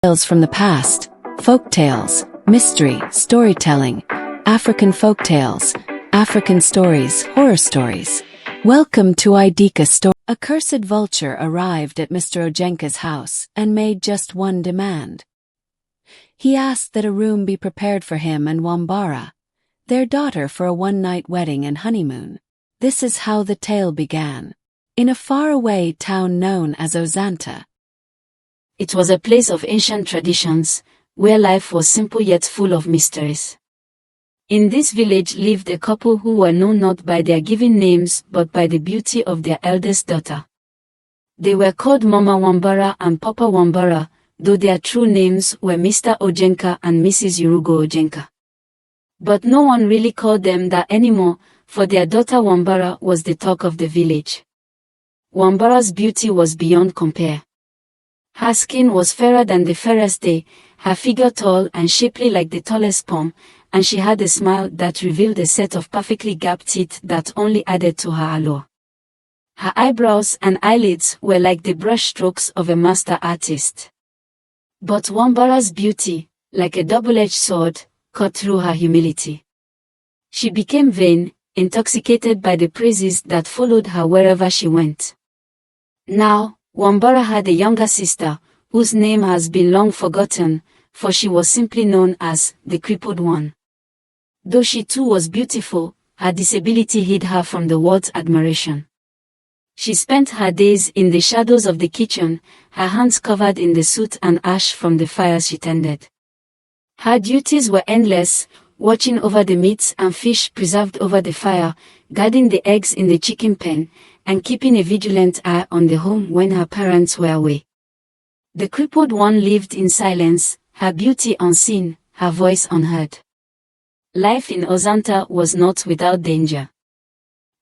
Tales from the past, folktales, mystery, storytelling, African folktales, African stories, horror stories. Welcome to Ideka Stóries. A cursed vulture arrived at Mr. Ojenka's house and made just one demand. He asked that a room be prepared for him and Wambara, their daughter, for a one-night wedding and honeymoon. This is how the tale began. In a faraway town known as Ozanta, it was a place of ancient traditions, where life was simple yet full of mysteries. In this village lived a couple who were known not by their given names but by the beauty of their eldest daughter. They were called Mama Wambara and Papa Wambara, though their true names were Mr. Ojenka and Mrs. Urugo Ojenka. But no one really called them that anymore, for their daughter Wambara was the talk of the village. Wambara's beauty was beyond compare. Her skin was fairer than the fairest day, her figure tall and shapely like the tallest palm, and she had a smile that revealed a set of perfectly gapped teeth that only added to her allure. Her eyebrows and eyelids were like the brush strokes of a master artist. But Wambara's beauty, like a double-edged sword, cut through her humility. She became vain, intoxicated by the praises that followed her wherever she went. Now, Wambara had a younger sister, whose name has been long forgotten, for she was simply known as the crippled one. Though she too was beautiful, her disability hid her from the world's admiration. She spent her days in the shadows of the kitchen, her hands covered in the soot and ash from the fires she tended. Her duties were endless, watching over the meats and fish preserved over the fire, guarding the eggs in the chicken pen, and keeping a vigilant eye on the home when her parents were away. The crippled one lived in silence, her beauty unseen, her voice unheard. Life in Ozanta was not without danger.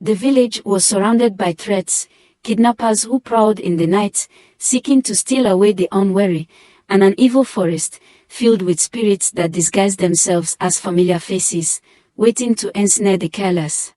The village was surrounded by threats, kidnappers who prowled in the night, seeking to steal away the unwary, and an evil forest, filled with spirits that disguised themselves as familiar faces, waiting to ensnare the careless.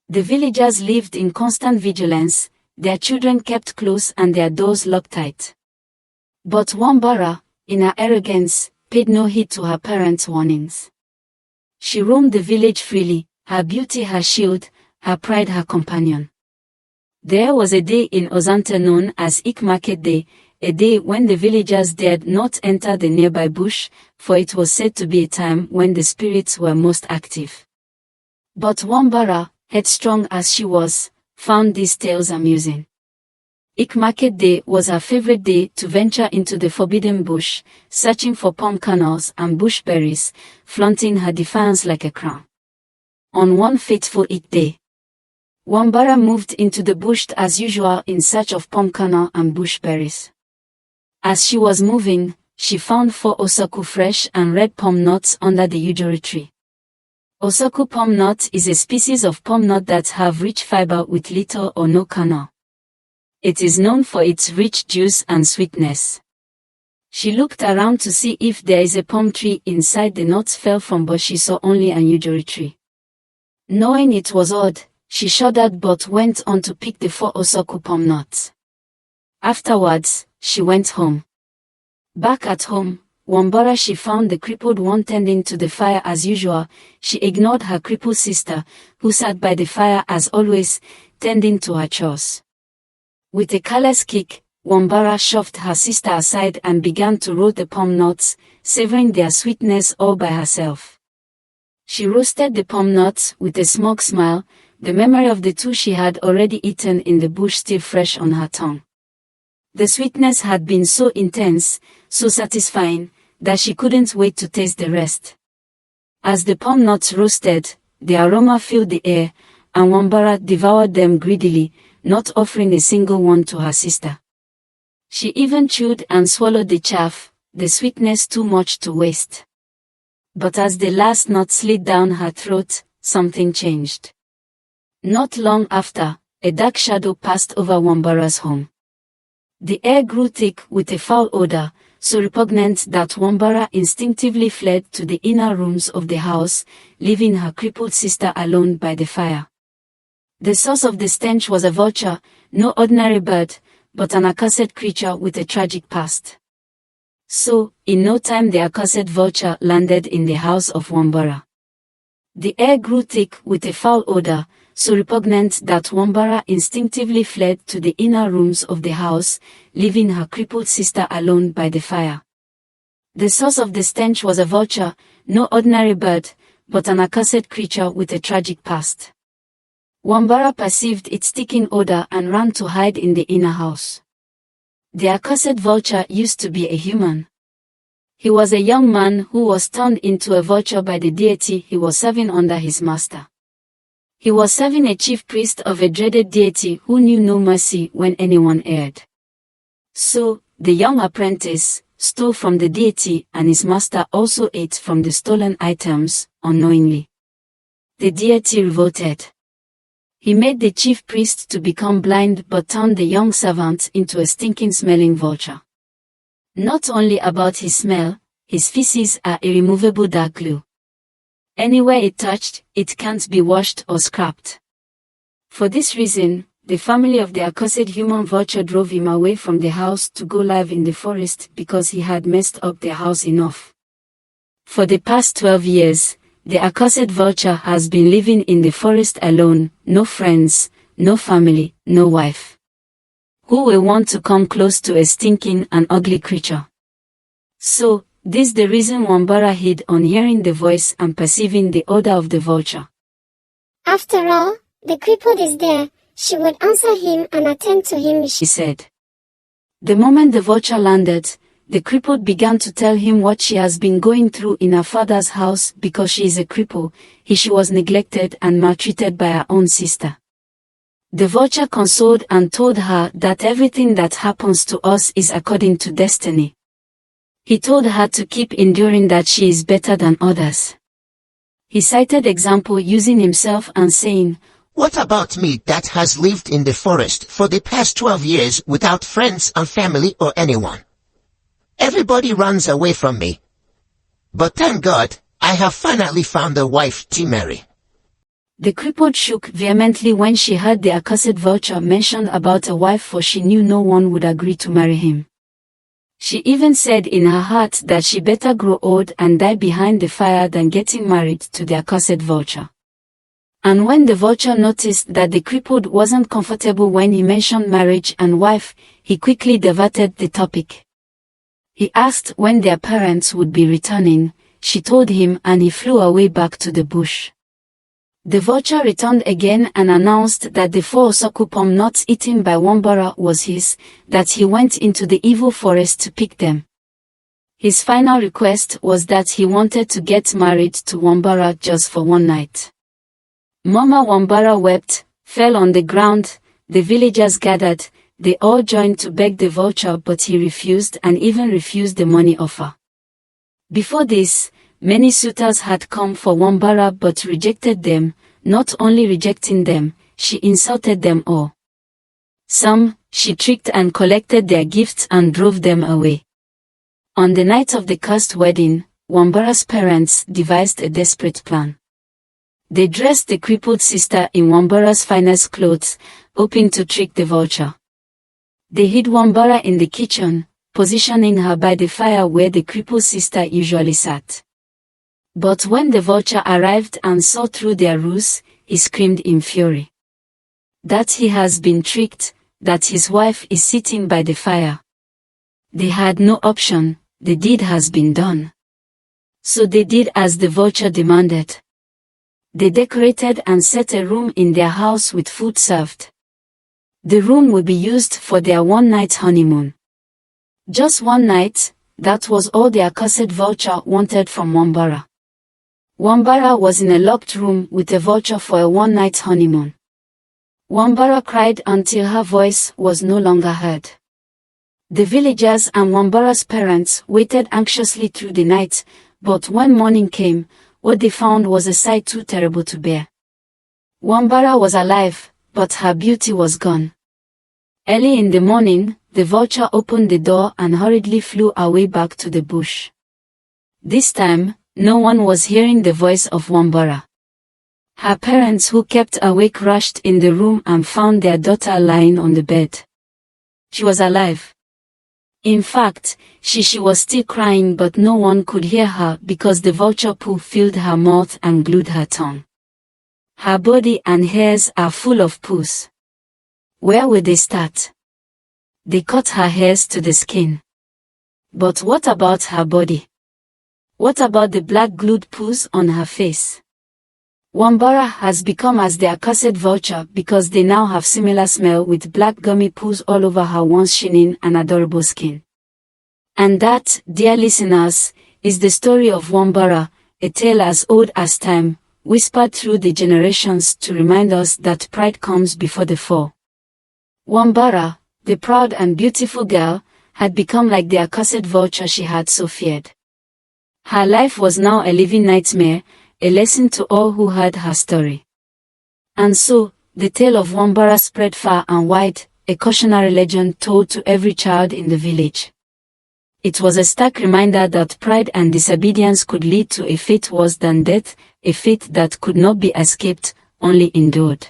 The villagers lived in constant vigilance, their children kept close and their doors locked tight. But Wambara, in her arrogance, paid no heed to her parents' warnings. She roamed the village freely, her beauty her shield, her pride her companion. There was a day in Ozanta known as Ik Market Day, a day when the villagers dared not enter the nearby bush, for it was said to be a time when the spirits were most active. But Wambara, headstrong as she was, found these tales amusing. Ik Market Day was her favorite day to venture into the forbidden bush, searching for palm kernels and bush berries, flaunting her defiance like a crown. On one fateful Ik day, Wambara moved into the bush as usual in search of palm kernel and bush berries. As she was moving, she found 4 osoku fresh and red palm nuts under the usury tree. Osoku palm nut is a species of palm nut that have rich fiber with little or no kernel. It is known for its rich juice and sweetness. She looked around to see if there is a palm tree inside the nuts fell from, but she saw only an usury tree. Knowing it was odd, she shuddered but went on to pick the 4 osoku palm nuts. Afterwards, she went home. Back at home, Wambara she found the crippled one tending to the fire as usual. She ignored her crippled sister, who sat by the fire as always, tending to her chores. With a careless kick, Wambara shoved her sister aside and began to roast the palm nuts, savoring their sweetness all by herself. She roasted the palm nuts with a smug smile, the memory of the 2 she had already eaten in the bush still fresh on her tongue. The sweetness had been so intense, so satisfying, that she couldn't wait to taste the rest. As the palm nuts roasted, the aroma filled the air, and Wambara devoured them greedily, not offering a single one to her sister. She even chewed and swallowed the chaff, the sweetness too much to waste. But as the last nut slid down her throat, something changed. Not long after, a dark shadow passed over Wambara's home. The air grew thick with a foul odor, so repugnant that Wambara instinctively fled to the inner rooms of the house, leaving her crippled sister alone by the fire. The source of the stench was a vulture, no ordinary bird, but an accursed creature with a tragic past. So, in no time the accursed vulture landed in the house of Wambara. The air grew thick with a foul odor, so repugnant that Wambara instinctively fled to the inner rooms of the house, leaving her crippled sister alone by the fire. The source of the stench was a vulture, no ordinary bird, but an accursed creature with a tragic past. Wambara perceived its sticking odor and ran to hide in the inner house. The accursed vulture used to be a human. He was a young man who was turned into a vulture by the deity he was serving under his master. He was serving a chief priest of a dreaded deity who knew no mercy when anyone erred. So, the young apprentice stole from the deity, and his master also ate from the stolen items, unknowingly. The deity revolted. He made the chief priest to become blind but turned the young servant into a stinking-smelling vulture. Not only about his smell, his feces are a removable dark glue. Anywhere it touched, it can't be washed or scrapped. For this reason, the family of the accursed human vulture drove him away from the house to go live in the forest because he had messed up their house enough. For the past 12 years, the accursed vulture has been living in the forest alone, no friends, no family, no wife. Who will want to come close to a stinking and ugly creature? So, this is the reason Wambara hid on hearing the voice and perceiving the odor of the vulture. After all, the crippled is there, she would answer him and attend to him, she said. The moment the vulture landed, the crippled began to tell him what she has been going through in her father's house because she is a cripple, she was neglected and maltreated by her own sister. The vulture consoled and told her that everything that happens to us is according to destiny. He told her to keep enduring, that she is better than others. He cited example using himself and saying, "What about me that has lived in the forest for the past 12 years without friends and family or anyone? Everybody runs away from me. But thank God, I have finally found a wife to marry." The crippled shook vehemently when she heard the accursed vulture mentioned about a wife, for she knew no one would agree to marry him. She even said in her heart that she better grow old and die behind the fire than getting married to the accursed vulture. And when the vulture noticed that the crippled wasn't comfortable when he mentioned marriage and wife, he quickly diverted the topic. He asked when their parents would be returning. She told him, and he flew away back to the bush. The vulture returned again and announced that the 4 osokupom nuts eaten by Wambara was his, that he went into the evil forest to pick them. His final request was that he wanted to get married to Wambara just for one night. Mama Wambara wept, fell on the ground, the villagers gathered, they all joined to beg the vulture, but he refused, and even refused the money offer. Before this, many suitors had come for Wambara but rejected them. Not only rejecting them, she insulted them all. Some, she tricked and collected their gifts and drove them away. On the night of the cursed wedding, Wambara's parents devised a desperate plan. They dressed the crippled sister in Wambara's finest clothes, hoping to trick the vulture. They hid Wambara in the kitchen, positioning her by the fire where the crippled sister usually sat. But when the vulture arrived and saw through their ruse, he screamed in fury. That he has been tricked, that his wife is sitting by the fire. They had no option, the deed has been done. So they did as the vulture demanded. They decorated and set a room in their house with food served. The room will be used for their one-night honeymoon. Just one night, that was all the accursed vulture wanted from Wambara. Wambara was in a locked room with a vulture for a one-night honeymoon. Wambara cried until her voice was no longer heard. The villagers and Wambara's parents waited anxiously through the night, but when morning came, what they found was a sight too terrible to bear. Wambara was alive, but her beauty was gone. Early in the morning, the vulture opened the door and hurriedly flew away back to the bush. This time, no one was hearing the voice of Wambara. Her parents, who kept awake, rushed in the room and found their daughter lying on the bed. She was alive. In fact, she was still crying, but no one could hear her because the vulture poo filled her mouth and glued her tongue. Her body and hairs are full of poos. Where will they start? They cut her hairs to the skin. But what about her body? What about the black glued poos on her face? Wambara has become as the accursed vulture because they now have similar smell with black gummy poos all over her once shining and adorable skin. And that, dear listeners, is the story of Wambara, a tale as old as time, whispered through the generations to remind us that pride comes before the fall. Wambara, the proud and beautiful girl, had become like the accursed vulture she had so feared. Her life was now a living nightmare, a lesson to all who heard her story. And so, the tale of Wambara spread far and wide, a cautionary legend told to every child in the village. It was a stark reminder that pride and disobedience could lead to a fate worse than death, a fate that could not be escaped, only endured.